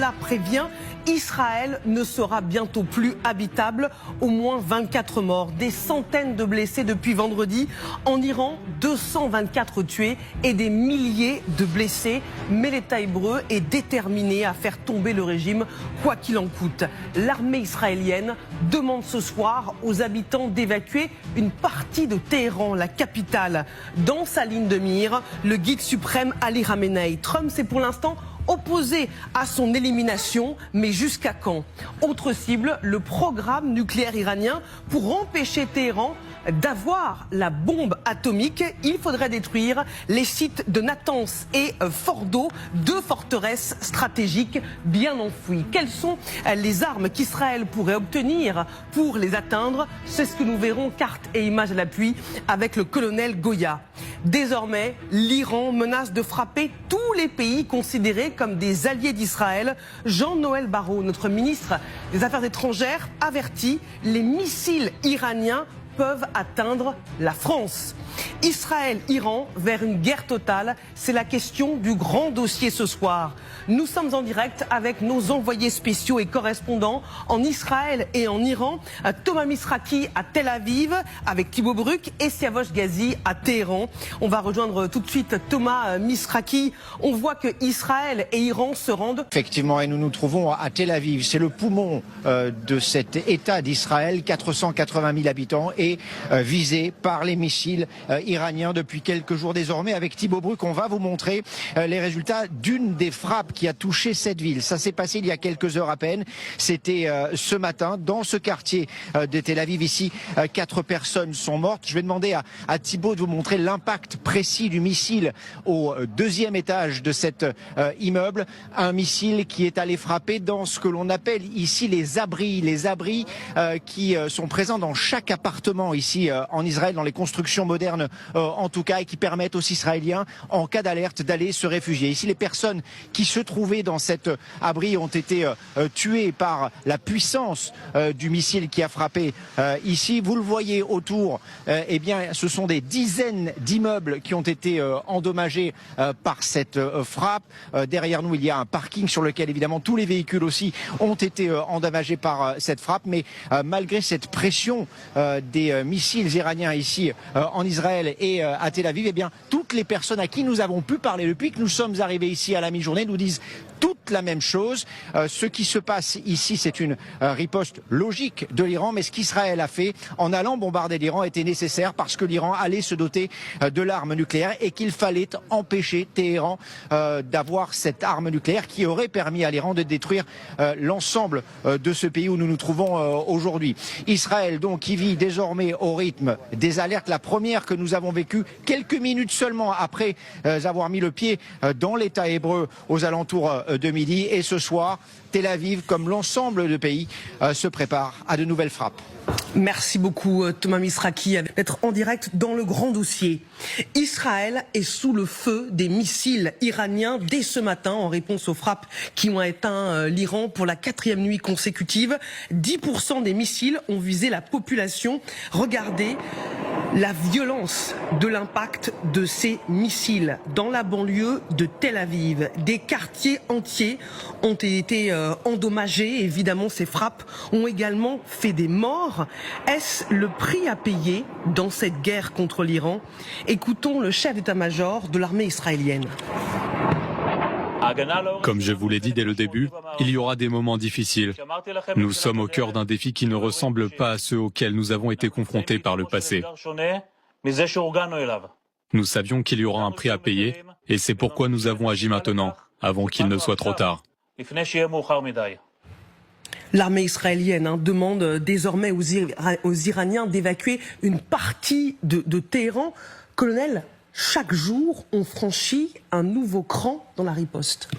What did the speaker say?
Hezbollah prévient, Israël ne sera bientôt plus habitable. Au moins 24 morts, des centaines de blessés depuis vendredi. En Iran, 224 tués et des milliers de blessés. Mais l'État hébreu est déterminé à faire tomber le régime, quoi qu'il en coûte. L'armée israélienne demande ce soir aux habitants d'évacuer une partie de Téhéran, la capitale. Dans sa ligne de mire, le guide suprême Ali Khamenei. Trump s'est pour l'instant opposé à son élimination, mais jusqu'à quand? Autre cible, le programme nucléaire iranien. Pour empêcher Téhéran d'avoir la bombe atomique, il faudrait détruire les sites de Natanz et Fordo, deux forteresses stratégiques bien enfouies. Quelles sont les armes qu'Israël pourrait obtenir pour les atteindre? C'est ce que nous verrons, carte et images à l'appui, avec le colonel Goya. Désormais, l'Iran menace de frapper tous les pays considérés comme des alliés d'Israël. Jean-Noël Barrot, notre ministre des Affaires étrangères, avertit: les missiles iraniens peuvent atteindre la France. Israël-Iran vers une guerre totale, c'est la question du grand dossier ce soir. Nous sommes en direct avec nos envoyés spéciaux et correspondants en Israël et en Iran. Thomas Misraki à Tel Aviv avec Thibaut Bruck et Siavosh Ghazi à Téhéran. On va rejoindre tout de suite Thomas Misraki. On voit que Israël et Iran se rendent. Effectivement, et nous nous trouvons à Tel Aviv. C'est le poumon de cet État d'Israël, 480 000 habitants, et visé par les missiles iraniens depuis quelques jours désormais. Avec Thibaut Bruck, on va vous montrer les résultats d'une des frappes qui a touché cette ville. Ça s'est passé il y a quelques heures à peine. C'était ce matin dans ce quartier de Tel Aviv. Ici, 4 personnes sont mortes. Je vais demander à Thibaut de vous montrer l'impact précis du missile au 2e étage de cet immeuble. Un missile qui est allé frapper dans ce que l'on appelle ici les abris. Les abris qui sont présents dans chaque appartement ici en Israël, dans les constructions modernes en tout cas, et qui permettent aux Israéliens, en cas d'alerte, d'aller se réfugier. Ici, les personnes qui se trouvaient dans cet abri ont été tuées par la puissance du missile qui a frappé ici. Vous le voyez autour, eh bien, ce sont des dizaines d'immeubles qui ont été endommagés par cette frappe. Derrière nous, il y a un parking sur lequel, évidemment, tous les véhicules aussi ont été endommagés par cette frappe. Mais malgré cette pression des missiles iraniens ici en Israël et à Tel Aviv, eh bien, toutes les personnes à qui nous avons pu parler depuis que nous sommes arrivés ici à la mi-journée nous disent toute la même chose. Ce qui se passe ici, c'est une riposte logique de l'Iran, mais ce qu'Israël a fait en allant bombarder l'Iran était nécessaire parce que l'Iran allait se doter de l'arme nucléaire et qu'il fallait empêcher Téhéran d'avoir cette arme nucléaire qui aurait permis à l'Iran de détruire l'ensemble de ce pays où nous nous trouvons aujourd'hui. Israël, donc, qui vit désormais au rythme des alertes. La première que nous avons vécue quelques minutes seulement après avoir mis le pied dans l'État hébreu aux alentours de midi. Et ce soir, Tel Aviv, comme l'ensemble du pays, se prépare à de nouvelles frappes. Merci beaucoup Thomas Misraki d'être en direct dans le grand dossier. Israël est sous le feu des missiles iraniens dès ce matin en réponse aux frappes qui ont éteint l'Iran pour la 4e nuit consécutive. 10% des missiles ont visé la population. Regardez la violence de l'impact de ces missiles dans la banlieue de Tel Aviv. Des quartiers entiers ont été endommagés. Évidemment, ces frappes ont également fait des morts. Est-ce le prix à payer dans cette guerre contre l'Iran? Écoutons le chef d'état-major de l'armée israélienne. Comme je vous l'ai dit dès le début, il y aura des moments difficiles. Nous sommes au cœur d'un défi qui ne ressemble pas à ceux auxquels nous avons été confrontés par le passé. Nous savions qu'il y aura un prix à payer et c'est pourquoi nous avons agi maintenant, avant qu'il ne soit trop tard. L'armée israélienne demande désormais aux Iraniens d'évacuer une partie de Téhéran. Colonel, chaque jour, on franchit un nouveau cran dans la riposte.